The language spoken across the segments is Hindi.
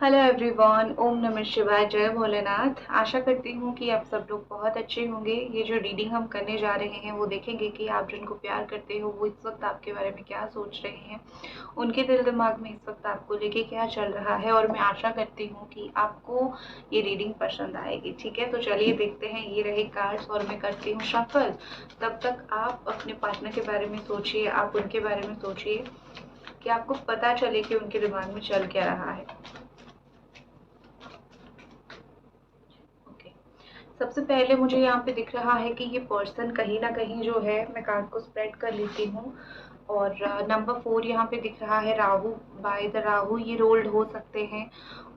हेलो एवरीवन, ओम नमः शिवाय, जय भोलेनाथ। आशा करती हूँ कि आप सब लोग बहुत अच्छे होंगे। ये जो रीडिंग हम करने जा रहे हैं वो देखेंगे कि आप जिनको प्यार करते हो वो इस वक्त आपके बारे में क्या सोच रहे हैं, उनके दिल दिमाग में इस वक्त आपको लेके क्या चल रहा है। और मैं आशा करती हूँ कि आपको ये रीडिंग पसंद आएगी। ठीक है, तो चलिए देखते हैं। ये रहे कार्ड्स और मैं करती हूँ शफल। तब तक आप अपने पार्टनर के बारे में सोचिए, आप उनके बारे में सोचिए कि आपको पता चले कि उनके दिमाग में चल क्या रहा है। ओके, सबसे पहले मुझे यहाँ पे दिख रहा है कि ये पर्सन कहीं ना कहीं जो है, मैं कार्ड को स्प्रेड कर लेती हूँ। और नंबर 4 यहाँ पे दिख रहा है, राहु। बाय द राहु ये रोल्ड हो सकते हैं।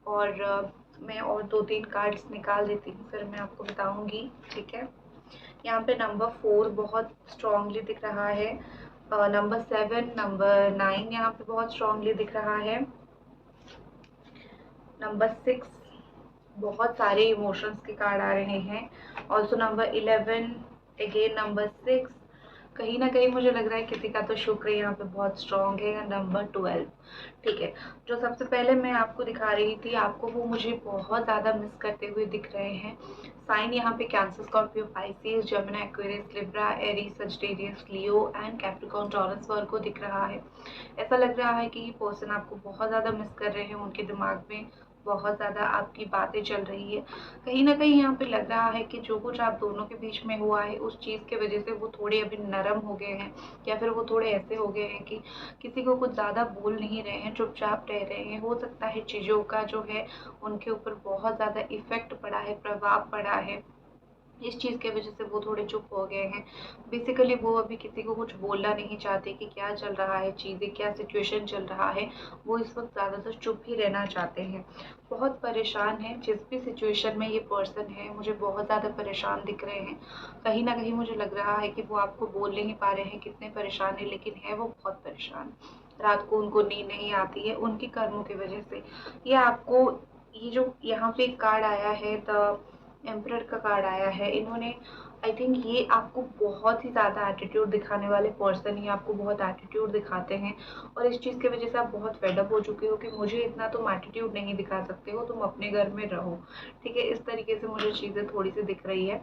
और मैं और 2-3 कार्ड्स निकाल देती हूँ, फिर मैं आपको बताऊंगी। ठीक है, यहाँ पे नंबर 4 बहुत स्ट्रांगली दिख रहा है। नंबर 7, नंबर 9 यहाँ पे बहुत स्ट्रांगली दिख रहा है। नंबर 6, बहुत सारे इमोशंस के कार्ड आ रहे हैं। Also number 11, again number 6। कहीं ना कहीं मुझे लग रहा है किसी का तो शुक्र यहाँ पे बहुत स्ट्रांग है। नंबर 12। ठीक है, जो सबसे पहले मैं आपको दिखा रही थी, आपको वो मुझे बहुत ज़्यादा मिस करते हुए दिख रहे हैं। साइन यहाँ पे Cancer, Scorpio, Pisces, Gemini, Aquarius, Libra, Aries, Sagittarius, Leo and Capricorn, Taurus, Virgo दिख रहा है। ऐसा लग रहा है कि ये पर्सन आपको बहुत ज़्यादा मिस कर रहे हैं। उनके दिमाग में बहुत ज़्यादा आपकी बातें चल रही है। कहीं न कहीं यहाँ पे लग रहा है कि जो कुछ आप दोनों के बीच में हुआ है, उस चीज़ की वज़ह से वो थोड़े अभी नरम हो गए हैं, या फिर वो थोड़े ऐसे हो गए हैं कि किसी को कुछ ज़्यादा बोल नहीं रहे हैं, चुपचाप रह रहे हैं। हो सकता है चीज़ों का जो है उनके ऊपर बहुत ज़्यादा इफ़ेक्ट पड़ा है, प्रभाव पड़ा है। इस चीज़ की वजह से वो थोड़े चुप हो गए हैं। बेसिकली वो अभी किसी को कुछ बोलना नहीं चाहते कि क्या चल रहा है, चीज़ें क्या सिचुएशन चल रहा है। वो इस वक्त ज़्यादातर चुप ही रहना चाहते हैं। बहुत परेशान हैं जिस भी सिचुएशन में ये पर्सन है, मुझे बहुत ज़्यादा परेशान दिख रहे हैं। कहीं ना कहीं मुझे लग रहा है कि वो आपको बोल नहीं पा रहे हैं कितने परेशान है, लेकिन है वो बहुत परेशान। रात को उनको नींद नहीं आती है उनकी कर्मों की वजह से। ये आपको, ये जो यहाँ पे एक कार्ड आया है, द एम्परर का कार्ड आया है, इन्होंने, आई थिंक ये आपको बहुत ही ज़्यादा एटीट्यूड दिखाने वाले पर्सन ही आपको बहुत एटीट्यूड दिखाते हैं। और इस चीज़ की वजह से आप बहुत फेडअप हो चुके हो कि मुझे इतना तुम एटीट्यूड नहीं दिखा सकते हो, तुम अपने घर में रहो। ठीक है, इस तरीके से मुझे चीज़ें थोड़ी सी दिख रही है।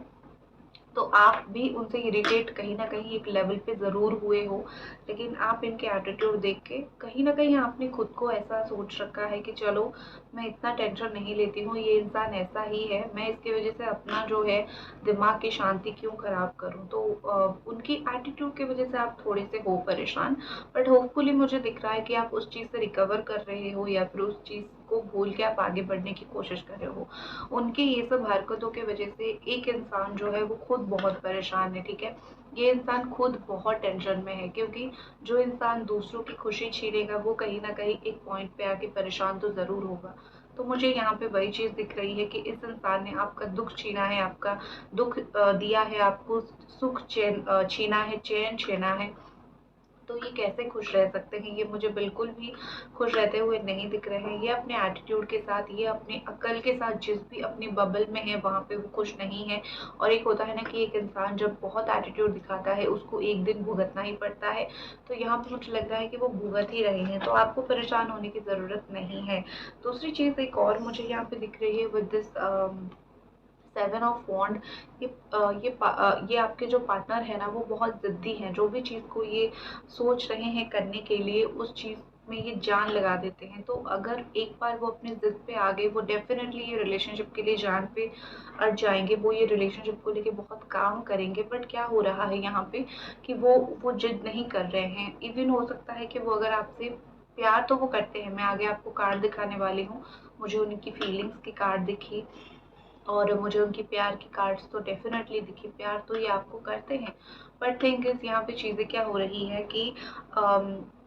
तो आप भी उनसे इरिटेट कहीं ना कहीं एक लेवल पे ज़रूर हुए हो, लेकिन आप इनके एटीट्यूड देख के कहीं ना कहीं आपने खुद को ऐसा सोच रखा है कि चलो मैं इतना टेंशन नहीं लेती हूँ, ये इंसान ऐसा ही है, मैं इसकी वजह से अपना जो है दिमाग की शांति क्यों खराब करूँ। तो उनकी एटीट्यूड की वजह से आप थोड़े से हो परेशान। बट होपफुली मुझे दिख रहा है कि आप उस चीज़ से रिकवर कर रहे हो, या फिर उस चीज़ को भूल के आप आगे बढ़ने की कोशिश कर रहे हो। उनकी ये सब हरकतों की वजह से एक इंसान जो है वो खुद बहुत परेशान है। ठीक है, ये इंसान खुद बहुत टेंशन में है, क्योंकि जो इंसान दूसरों की खुशी छीनेगा वो कहीं ना कहीं एक पॉइंट पे आके परेशान तो ज़रूर होगा। तो मुझे यहाँ पे वही चीज़ दिख रही है कि इस इंसान ने आपका दुख छीना है, आपका दुख दिया है, आपको सुख चैन छीना है, चैन छीना है। तो ये कैसे खुश रह सकते हैं, ये मुझे बिल्कुल भी खुश रहते हुए नहीं दिख रहे हैं। ये अपने एटीट्यूड के साथ, ये अपने अक्ल के साथ, जिस भी अपनी बबल में है वहाँ पे वो खुश नहीं है। और एक होता है ना कि एक इंसान जब बहुत एटीट्यूड दिखाता है उसको एक दिन भुगतना ही पड़ता है। तो यहाँ पे मुझे लग रहा है कि वो भुगत ही रहे हैं, तो आपको परेशान होने की ज़रूरत नहीं है। दूसरी चीज़ एक और मुझे यहाँ पे दिख रही है विद दिस 7 ऑफ वॉन्ड। ये आपके जो पार्टनर है ना वो बहुत ज़िद्दी हैं। जो भी चीज़ को ये सोच रहे हैं करने के लिए, उस चीज़ में ये जान लगा देते हैं। तो अगर एक बार वो अपनी ज़िद पे आ गए, वो डेफिनेटली ये रिलेशनशिप के लिए जान पे अड़ जाएंगे। वो ये रिलेशनशिप को लेके बहुत काम करेंगे। बट क्या हो रहा है यहाँ पे कि वो जिद नहीं कर रहे हैं। इवन हो सकता है कि वो अगर आपसे प्यार तो वो करते हैं, मैं आगे आपको कार्ड दिखाने वाली हूँ। मुझे उनकी फीलिंग्स की कार्ड दिखी और मुझे उनकी प्यार की कार्ड्स तो डेफिनेटली दिखी। प्यार तो ये आपको करते हैं। बट थिंक इज, यहाँ पे चीज़ें क्या हो रही है कि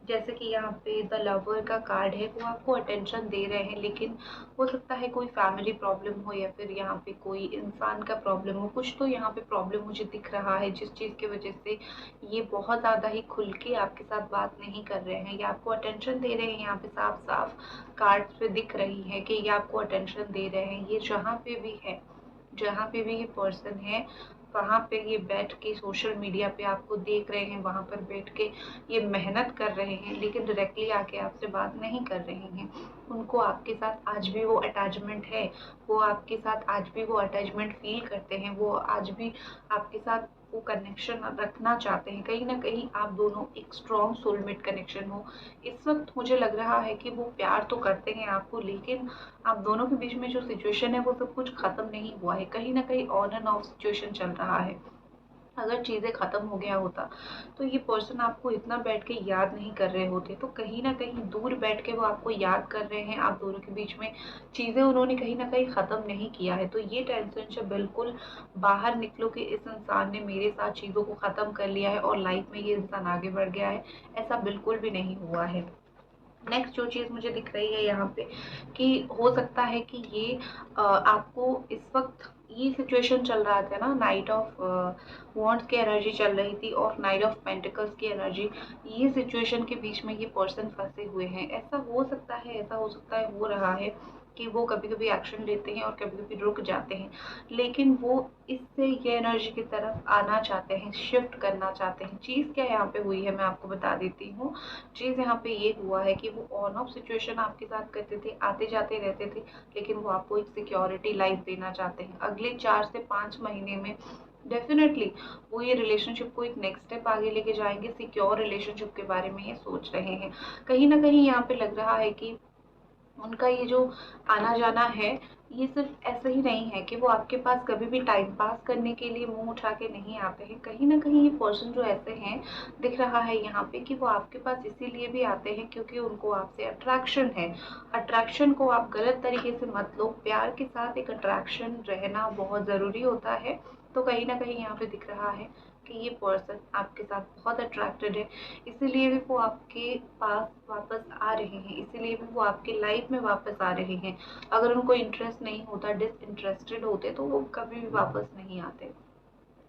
जैसे कि यहाँ पे द लवर का कार्ड है, वो आपको अटेंशन दे रहे हैं, लेकिन हो सकता है कोई फैमिली प्रॉब्लम हो, या फिर यहाँ पे कोई इंसान का प्रॉब्लम हो। कुछ तो यहाँ पे प्रॉब्लम मुझे दिख रहा है, जिस चीज़ की वजह से ये बहुत ज़्यादा ही खुल के आपके साथ बात नहीं कर रहे हैं। ये आपको अटेंशन दे रहे हैं, यहाँ पे साफ साफ कार्ड्स पे दिख रही है कि ये आपको अटेंशन दे रहे हैं। ये जहाँ पे भी है, जहाँ पे भी ये पर्सन है, वहाँ पे ये बैठ के सोशल मीडिया पे आपको देख रहे हैं, वहाँ पर बैठ के ये मेहनत कर रहे हैं, लेकिन डायरेक्टली आके आपसे बात नहीं कर रहे हैं। उनको आपके साथ आज भी वो अटैचमेंट है, वो आपके साथ आज भी वो अटैचमेंट फील करते हैं, वो आज भी आपके साथ वो कनेक्शन रखना चाहते हैं। कहीं ना कहीं आप दोनों एक स्ट्रॉन्ग सोलमेट कनेक्शन हो। इस वक्त मुझे लग रहा है कि वो प्यार तो करते हैं आपको, लेकिन आप दोनों के बीच में जो सिचुएशन है वो सब कुछ खत्म नहीं हुआ है, कहीं ना कहीं ऑन एंड ऑफ सिचुएशन चल रहा है। अगर चीज़ें ख़त्म हो गया होता तो ये पर्सन आपको इतना बैठ के याद नहीं कर रहे होते। तो कहीं ना कहीं दूर बैठ के वो आपको याद कर रहे हैं, आप दोनों के बीच में चीज़ें उन्होंने कहीं ना कहीं ख़त्म नहीं किया है। तो ये टेंशन से बिल्कुल बाहर निकलो कि इस इंसान ने मेरे साथ चीज़ों को ख़त्म कर लिया है और लाइफ में ये इंसान आगे बढ़ गया है, ऐसा बिल्कुल भी नहीं हुआ है। नेक्स्ट जो चीज़ मुझे दिख रही है यहाँ पे कि हो सकता है कि ये आपको इस वक्त ये सिचुएशन चल रहा था ना, नाइट ऑफ वॉन्ड्स की एनर्जी चल रही थी और नाइट ऑफ पेंटिकल्स की एनर्जी, ये सिचुएशन के बीच में ये पर्सन फंसे हुए हैं। ऐसा हो सकता है, ऐसा हो सकता है, हो रहा है कि वो कभी कभी एक्शन लेते हैं और कभी कभी रुक जाते हैं, लेकिन वो इससे ये एनर्जी की तरफ आना चाहते हैं, शिफ्ट करना चाहते हैं। चीज़ क्या यहाँ पे हुई है मैं आपको बता देती हूँ। चीज़ यहाँ पे ये हुआ है कि वो ऑन ऑफ सिचुएशन आपके साथ करते थे, आते जाते रहते थे, लेकिन वो आपको एक सिक्योरिटी लाइफ देना चाहते हैं। अगले 4 से 5 महीने में डेफिनेटली वो ये रिलेशनशिप को एक नेक्स्ट स्टेप आगे लेके जाएंगे, सिक्योर रिलेशनशिप के बारे में ये सोच रहे हैं। कहीं ना कहीं यहाँ पे लग रहा है कि उनका ये जो आना जाना है ये सिर्फ ऐसा ही नहीं है कि वो आपके पास कभी भी टाइम पास करने के लिए मुंह उठा के नहीं आते हैं। कहीं ना कहीं ये पर्सन जो ऐसे हैं, दिख रहा है यहाँ पे कि वो आपके पास इसीलिए भी आते हैं क्योंकि उनको आपसे अट्रैक्शन है। अट्रैक्शन को आप गलत तरीके से मत लो, प्यार के साथ एक अट्रैक्शन रहना बहुत ज़रूरी होता है। तो कहीं ना कहीं यहाँ पे दिख रहा है कि ये पर्सन आपके साथ बहुत अट्रैक्टेड है, इसीलिए भी वो आपके पास वापस आ रहे हैं, इसीलिए भी वो आपकी लाइफ में वापस आ रहे हैं। अगर उनको इंटरेस्ट नहीं होता, डिसइंटरेस्टेड होते, तो वो कभी भी वापस नहीं आते।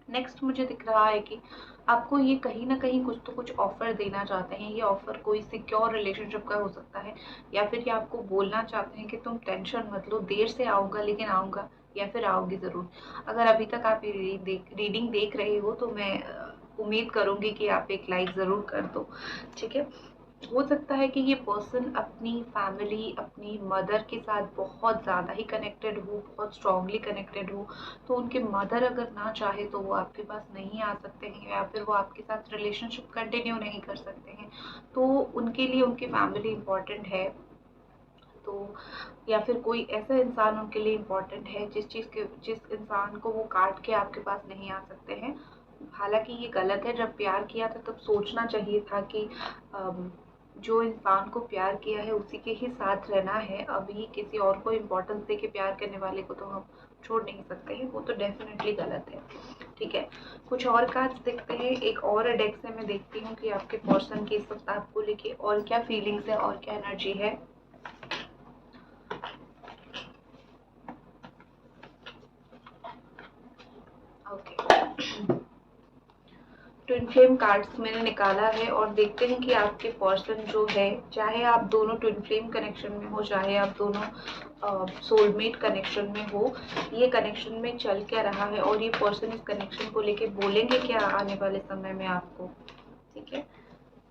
नेक्स्ट मुझे दिख रहा है कि आपको ये कहीं ना कहीं कुछ तो कुछ ऑफर देना चाहते हैं। ये ऑफर कोई सिक्योर रिलेशनशिप का हो सकता है, या फिर ये आपको बोलना चाहते हैं कि तुम टेंशन मत लो, देर से आऊँगा लेकिन आऊँगा, या फिर आओगी ज़रूर। अगर अभी तक आप ये रीडिंग देख रहे हो तो मैं उम्मीद करूँगी कि आप एक लाइक ज़रूर कर दो, ठीक है। हो सकता है कि ये पर्सन अपनी फैमिली, अपनी मदर के साथ बहुत ज़्यादा ही कनेक्टेड हो, बहुत स्ट्रांगली कनेक्टेड हो। तो उनके मदर अगर ना चाहे तो वो आपके पास नहीं आ सकते हैं, या फिर वो आपके साथ रिलेशनशिप कंटिन्यू नहीं कर सकते हैं। तो उनके लिए उनकी फैमिली इम्पॉर्टेंट है। तो या फिर कोई ऐसा इंसान उनके लिए इम्पोर्टेंट है जिस इंसान को वो काट के आपके पास नहीं आ सकते हैं। हालांकि ये गलत है, जब प्यार किया था तब सोचना चाहिए था कि जो इंसान को प्यार किया है उसी के ही साथ रहना है। अभी किसी और को इम्पोर्टेंस दे के प्यार करने वाले को तो हम छोड़ नहीं सकते हैं, वो तो डेफिनेटली गलत है, ठीक है। कुछ और कार्ड्स देखते हैं, एक और डेक से मैं देखती हूँ कि आपके पर्सन की इस वक्त आपको लेके और क्या फीलिंग्स है और क्या एनर्जी है। ट्विन फ्लेम कार्ड्स मैंने निकाला है और देखते हैं कि आपके पर्सन जो है, चाहे आप दोनों ट्विन फ्लेम कनेक्शन में हो, चाहे आप दोनों सोलमेट कनेक्शन में हो, ये कनेक्शन में चल क्या रहा है और ये पर्सन इस कनेक्शन को लेके बोलेंगे क्या आने वाले समय में आपको, ठीक है।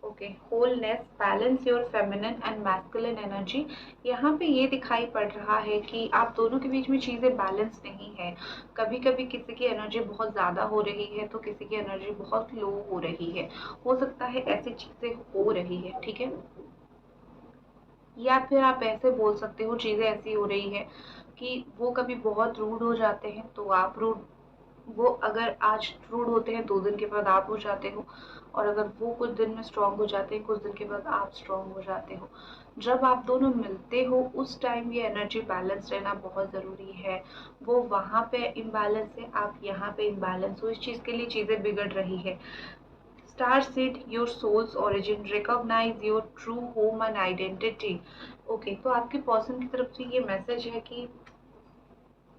Okay, wholeness, balance your feminine and masculine energy. यहाँ पे ये दिखाई पड़ रहा है कि आप दोनों के बीच में चीज़ें बैलेंस नहीं है। कभी कभी किसी की एनर्जी बहुत ज़्यादा हो रही है तो किसी की एनर्जी बहुत लो हो रही है। हो सकता है ऐसी चीज़ें हो रही है, ठीक है। या फिर आप ऐसे बोल सकते हो, चीज़ें ऐसी हो रही है कि वो कभी बहुत रूड हो जाते हैं तो आप रूड, वो अगर आज रूड होते हैं 2 दिन के बाद आप हो जाते हो, और अगर वो कुछ दिन में स्ट्रांग हो जाते हैं कुछ दिन के बाद आप स्ट्रांग हो जाते हो। जब आप दोनों मिलते हो उस टाइम ये एनर्जी बैलेंस रहना बहुत ज़रूरी है। वो वहाँ पे इम्बैलेंस है, आप यहाँ पे इम्बैलेंस हो, इस चीज़ के लिए चीज़ें बिगड़ रही है। Star seed your souls origin, recognise your true home and identity. Okay, तो आपके पर्सन की तरफ से ये मैसेज है कि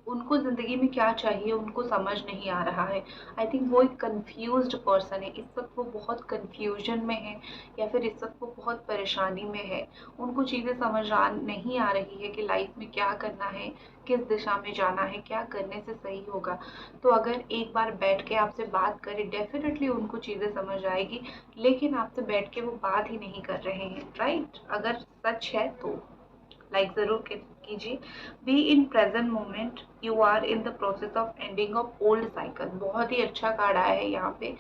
उनको ज़िंदगी में क्या चाहिए उनको समझ नहीं आ रहा है। आई थिंक वो एक कन्फ्यूज़्ड पर्सन है, इस वक़्त वो बहुत कन्फ्यूजन में है या फिर इस वक़्त वो बहुत परेशानी में है। उनको चीज़ें समझ आ नहीं आ रही है कि लाइफ़ में क्या करना है, किस दिशा में जाना है, क्या करने से सही होगा। तो अगर एक बार बैठ के आपसे बात करें डेफ़िनेटली उनको चीज़ें समझ आएगी, लेकिन आपसे बैठ के वो बात ही नहीं कर रहे हैं, राइट? अगर सच है तो लाइक ज़रूर कीजिए। Be in present moment, you are in the process of ending of old cycle. बहुत ही अच्छा कार्ड आया है यहाँ पे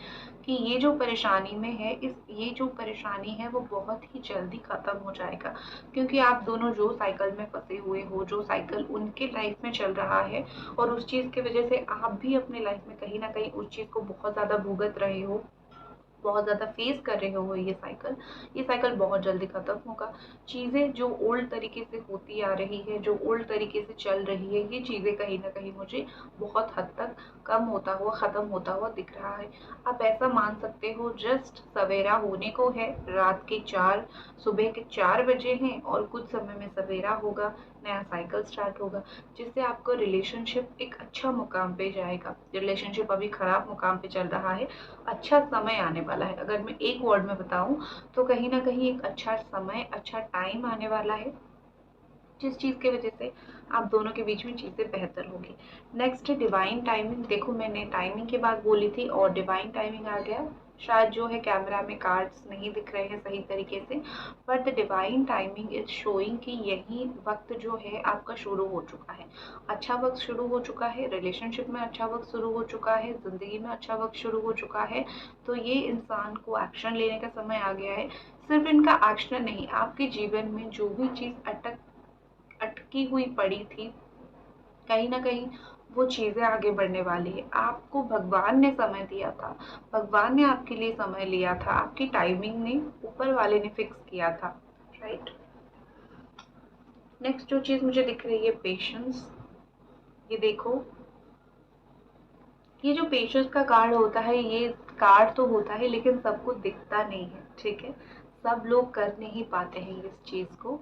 कि ये जो परेशानी में है, ये जो परेशानी है वो बहुत ही जल्दी ख़त्म हो जाएगा, क्योंकि आप दोनों जो साइकिल में फंसे हुए हो, जो साइकिल उनके लाइफ में चल रहा है और उस चीज़ की वजह से आप भी अपने लाइफ में कहीं ना कहीं उस चीज़ को बहुत ज़्यादा भुगत रहे हो, बहुत ज़्यादा फेस कर रहे हो। ये साइकिल बहुत जल्दी ख़त्म होगा। चीज़ें जो ओल्ड तरीके से होती आ रही है, जो ओल्ड तरीके से चल रही है, ये चीज़ें कहीं ना कहीं मुझे बहुत हद तक कम होता हुआ, ख़त्म होता हुआ दिख रहा है। आप ऐसा मान सकते हो जस्ट सवेरा होने को है, रात के 4 सुबह के 4 बजे हैं और कुछ समय में सवेरा होगा, नया साइकिल स्टार्ट होगा, जिससे आपका रिलेशनशिप एक अच्छा मुकाम पे जाएगा। रिलेशनशिप अभी ख़राब मुकाम पे चल रहा है, अच्छा समय आने वाला है। अगर मैं एक वर्ड में बताऊं तो कहीं ना कहीं एक अच्छा समय, अच्छा टाइम आने वाला है, जिस चीज़ की वजह से आप दोनों के बीच में चीज़ें बेहतर होगी। नेक्स्ट है डिवाइन टाइमिंग। देखो मैंने टाइमिंग की बात बोली थी और डिवाइन टाइमिंग आ गया। शायद जो है कैमरा में कार्ड्स नहीं दिख रहे हैं सही तरीके से, but the divine timing is showing कि यही वक्त जो है आपका शुरू हो चुका है। अच्छा वक्त शुरू हो चुका है, रिलेशनशिप में अच्छा वक्त शुरू हो चुका है, ज़िंदगी में अच्छा वक्त शुरू हो चुका है। तो ये इंसान को एक्शन लेने का समय आ गया है। सिर्फ इनका एक्शन नहीं, आपके जीवन में जो भी चीज़ अटकी हुई पड़ी थी, कहीं ना कहीं वो चीज़ें आगे बढ़ने वाली है। आपको भगवान ने समय दिया था, भगवान ने आपके लिए समय लिया था, आपकी टाइमिंग ने ऊपर वाले ने फिक्स किया था, राइट? नेक्स्ट जो चीज़ मुझे दिख रही है पेशेंस। ये देखो, ये जो पेशेंस का कार्ड होता है, ये कार्ड तो होता है लेकिन सबको दिखता नहीं है, ठीक है? सब लोग कर नहीं पाते हैं इस चीज़ को।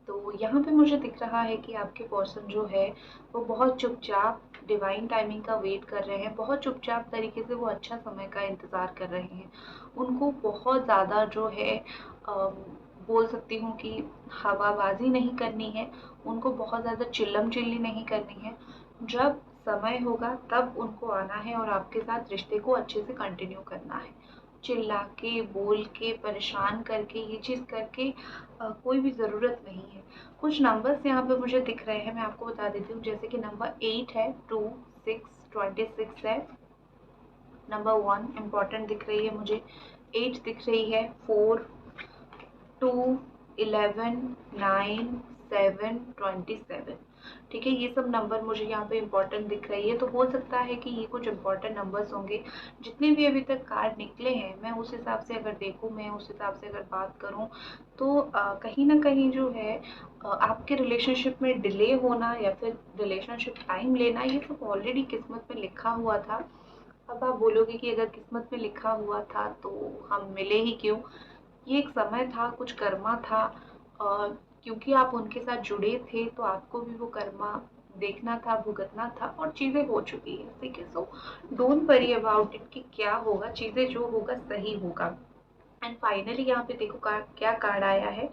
तो यहाँ पे मुझे दिख रहा है कि आपके पर्सन जो है वो बहुत चुपचाप डिवाइन टाइमिंग का वेट कर रहे हैं, बहुत चुपचाप तरीके से वो अच्छा समय का इंतज़ार कर रहे हैं। उनको बहुत ज़्यादा जो है बोल सकती हूँ कि हवाबाजी नहीं करनी है, उनको बहुत ज़्यादा चिल्लम चिल्ली नहीं करनी है। जब समय होगा तब उनको आना है और आपके साथ रिश्ते को अच्छे से कंटिन्यू करना है। चिल्ला के, बोल के, परेशान करके, ये चीज़ करके कोई भी ज़रूरत नहीं है। कुछ नंबर्स यहाँ पे मुझे दिख रहे हैं, मैं आपको बता देती हूँ। जैसे कि नंबर 8 है, 2, 6, 26 है। नंबर 1 इम्पॉर्टेंट दिख रही है मुझे, 8 दिख रही है, 4, 2, 11, 9, 7, 27। ठीक है, ये सब नंबर मुझे यहाँ पे इम्पोर्टेंट दिख रही है। तो हो सकता है कि ये कुछ इम्पोर्टेंट नंबर्स होंगे। जितने भी अभी तक कार्ड निकले हैं, मैं उस हिसाब से अगर देखूँ, मैं उस हिसाब से अगर बात करूँ, तो कहीं ना कहीं जो है आपके रिलेशनशिप में डिले होना या फिर रिलेशनशिप टाइम लेना, ये सब ऑलरेडी किस्मत में लिखा हुआ था। अब आप बोलोगे कि अगर किस्मत में लिखा हुआ था तो हम मिले ही क्यों? ये एक समय था, कुछ कर्मा था, क्योंकि आप उनके साथ जुड़े थे तो आपको भी वो कर्मा देखना था, भुगतना था और चीज़ें हो चुकी है, ठीक है? So don't worry about it कि क्या होगा, चीज़ें जो होगा सही होगा। एंड फाइनली यहाँ पे देखो क्या कार्ड आया है,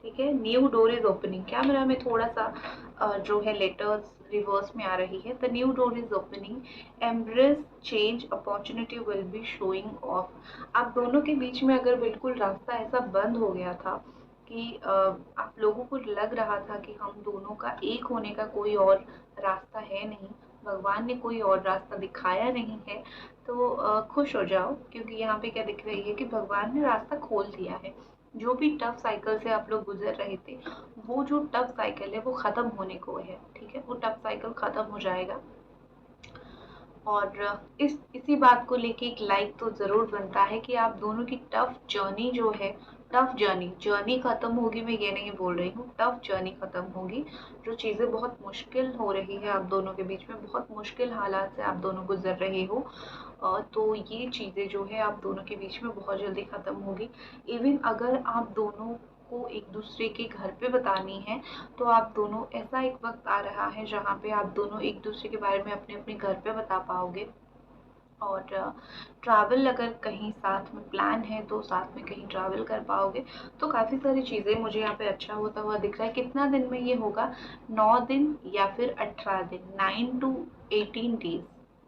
ठीक है? New door is opening. Camera में थोड़ा सा जो है लेटर्स रिवर्स में आ रही है। The new door is opening, embrace change, opportunity will be showing off. आप दोनों के बीच में अगर बिल्कुल रास्ता ऐसा बंद हो गया था कि आप लोगों को लग रहा था कि हम दोनों का एक होने का कोई और रास्ता है नहीं, भगवान ने कोई और रास्ता दिखाया नहीं है, तो खुश हो जाओ, क्योंकि यहाँ पे क्या दिख रही है कि भगवान ने रास्ता खोल दिया है। जो भी टफ साइकिल से आप लोग गुजर रहे थे, वो जो टफ साइकिल है वो ख़त्म होने को है, ठीक है? वो टफ साइकिल ख़त्म हो जाएगा। और इसी बात को लेके एक लाइक तो ज़रूर बनता है कि आप दोनों की टफ जर्नी जो है, टफ जर्नी ख़त्म होगी, मैं ये नहीं बोल रही हूँ, टफ जर्नी ख़त्म होगी। जो चीज़ें बहुत मुश्किल हो रही है आप दोनों के बीच में, बहुत मुश्किल हालात से आप दोनों गुजर रहे हो, तो ये चीज़ें जो है आप दोनों के बीच में बहुत जल्दी ख़त्म होगी। इवन अगर आप दोनों आपको एक दूसरे के घर पे बतानी है, तो आप दोनों, ऐसा एक वक्त आ रहा है जहाँ पे आप दोनों एक दूसरे के बारे में अपने अपने घर पे बता पाओगे। और ट्रैवल अगर कहीं साथ में प्लान है तो साथ में कहीं ट्रैवल कर पाओगे। तो काफ़ी सारी चीज़ें मुझे यहाँ पे अच्छा होता हुआ दिख रहा है। कितना दिन में ये होगा? 9 दिन या फिर 18 दिन, 9 to 18 डेज।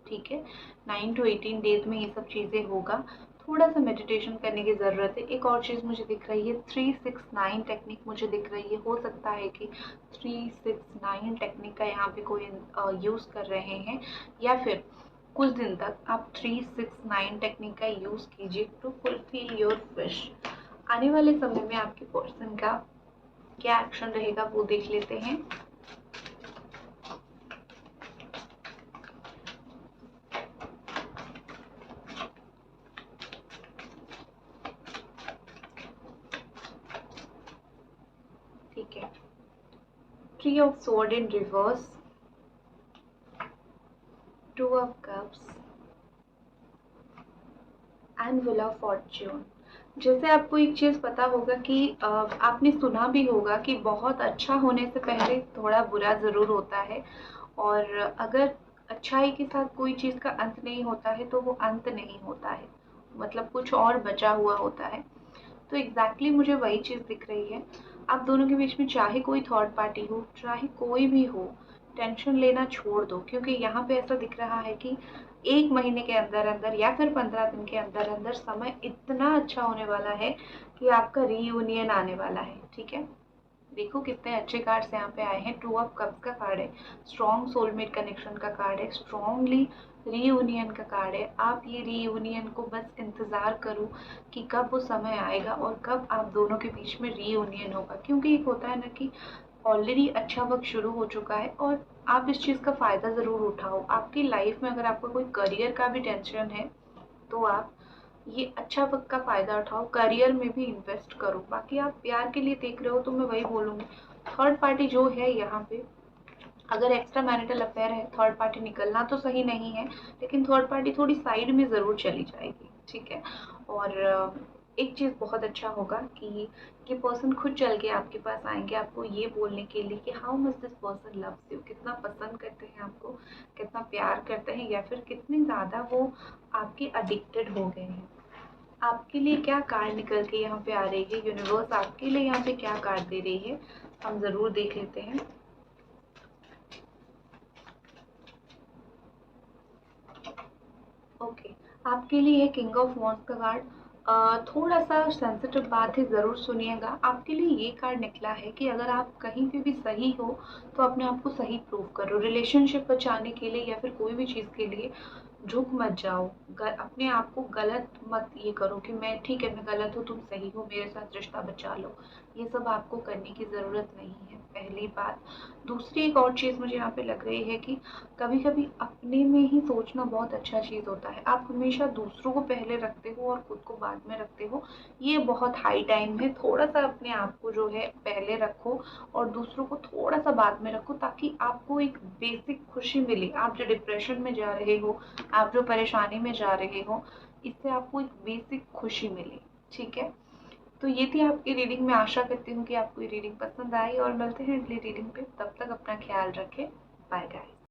ठीक है, 9 to 18 डेज में ये सब चीज़ें होगा। थोड़ा सा मेडिटेशन करने की ज़रूरत है। एक और चीज़ मुझे दिख रही है, 369 टेक्निक मुझे दिख रही है। हो सकता है कि 369 टेक्निक का यहाँ पे कोई यूज़ कर रहे हैं, या फिर कुछ दिन तक आप 369 टेक्निक का यूज कीजिए टू फुलफिल योर विश। आने वाले समय में आपके पर्सन का क्या एक्शन रहेगा वो देख लेते हैं। ठीक है, 3 of sword in reverse, 2 of cups and wheel of Fortune. जैसे आपको एक चीज़ पता होगा कि आपने सुना भी होगा कि बहुत अच्छा होने से पहले थोड़ा बुरा ज़रूर होता है, और अगर अच्छाई के साथ कोई चीज़ का अंत नहीं होता है तो वो अंत नहीं होता है, मतलब कुछ और बचा हुआ होता है। तो एग्जैक्टली मुझे वही चीज़ दिख रही है। आप दोनों के बीच में चाहे कोई थर्ड पार्टी हो, चाहे कोई भी हो, टेंशन लेना छोड़ दो, क्योंकि यहाँ पे ऐसा दिख रहा है कि 1 महीने के अंदर अंदर या फिर 15 दिन के अंदर अंदर समय इतना अच्छा होने वाला है कि आपका रीयूनियन आने वाला है। ठीक है, देखो कितने अच्छे कार्ड्स यहाँ पे आए हैं। 2 ऑफ कप्स का कार्ड है, स्ट्रॉन्ग सोलमेट कनेक्शन का कार्ड है, स्ट्रॉन्गली रीयूनियन का कार्ड है। आप ये रीयूनियन को बस इंतज़ार करो कि कब वो समय आएगा और कब आप दोनों के बीच में रीयूनियन होगा, क्योंकि एक होता है ना कि ऑलरेडी अच्छा वक्त शुरू हो चुका है और आप इस चीज़ का फ़ायदा ज़रूर उठाओ। आपकी लाइफ में अगर आपको कोई करियर का भी टेंशन है तो आप ये अच्छा वक्त का फ़ायदा उठाओ, करियर में भी इन्वेस्ट करो। बाकी आप प्यार के लिए देख रहे हो तो मैं वही बोलूँगी, थर्ड पार्टी जो है यहाँ पे, अगर एक्स्ट्रा मैरिटल अफेयर है, थर्ड पार्टी निकलना तो सही नहीं है, लेकिन थर्ड पार्टी थोड़ी साइड में ज़रूर चली जाएगी। ठीक है, और एक चीज़ बहुत अच्छा होगा कि ये पर्सन खुद चल के आपके पास आएंगे आपको ये बोलने के लिए कि how much this person loves you, कितना पसंद करते हैं आपको, कितना प्यार करते हैं, या फिर कितने ज़्यादा वो आपके अडिक्टेड हो गए हैं। आपके लिए क्या कार्ड निकल के यहाँ पे आ रही है, यूनिवर्स आपके लिए यहाँ पे क्या कार्ड दे रही है, हम ज़रूर देख लेते हैं। ओके, आपके लिए है किंग ऑफ वॉन्ड्स का कार्ड। थोड़ा सा सेंसिटिव बात है, ज़रूर सुनिएगा। आपके लिए ये कार्ड निकला है कि अगर आप कहीं पे भी सही हो तो अपने आप को सही प्रूव करो। रिलेशनशिप बचाने के लिए या फिर कोई भी चीज़ के लिए झुक मत जाओ, अपने आप को गलत मत ये करो कि मैं ठीक है, मैं गलत हूँ, तुम सही हो, मेरे साथ रिश्ता बचा लो। ये सब आपको करने की ज़रूरत नहीं है, पहली बात। दूसरी एक और चीज़ मुझे यहाँ पे लग रही है कि कभी कभी अपने में ही सोचना बहुत अच्छा चीज़ होता है। आप हमेशा दूसरों को पहले रखते हो और खुद को बाद में रखते हो, ये बहुत हाई टाइम है। थोड़ा सा अपने आप को जो है पहले रखो और दूसरों को थोड़ा सा बाद में रखो, ताकि आपको एक बेसिक खुशी मिले। आप जो डिप्रेशन में जा रहे हो, आप जो परेशानी में जा रहे हो, इससे आपको एक बेसिक खुशी मिले। ठीक है, तो ये थी आपकी रीडिंग। मैं आशा करती हूँ कि आपको ये रीडिंग पसंद आई, और मिलते हैं अगली रीडिंग पे। तब तक अपना ख्याल रखें। Bye guys.